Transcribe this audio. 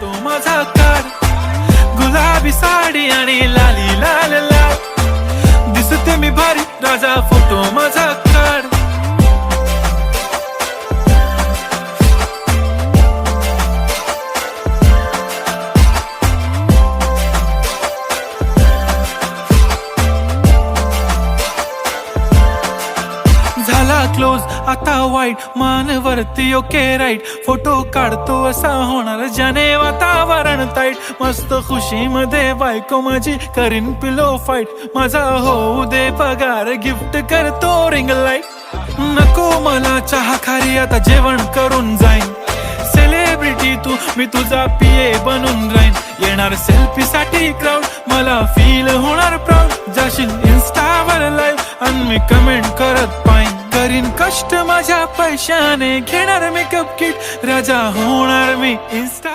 Photo माझा काढ, गुलाबी साडी आणि लाली लाल लाल दिसते मी भारी, राजा फोटो माझा काढ. झाला क्लोज आता वाईट, मान वरती ओके राईट, फोटो काढतो असा होणार ज्याने वातावरण ताईट. मस्त खुशी मध्ये बायको माझी करीन पिलो फाईट, माझा होऊ दे पगार गिफ्ट करतो रिंग लाईट. नको मला चहा खारी आता जेवण करून जाईन, सेलिब्रिटी तू मी तुझा पिये बनून राहीन. येणार सेल्फी साठी क्राऊड, मला फील होणार प्राऊड. जाशील इन्स्टावर लाईव्ह आणि मी कमेंट करत पाईन. करीन कष्ट माझ्या पैशाने, घेणार मेकअप किट, राजा होणार मी इन्स्टा.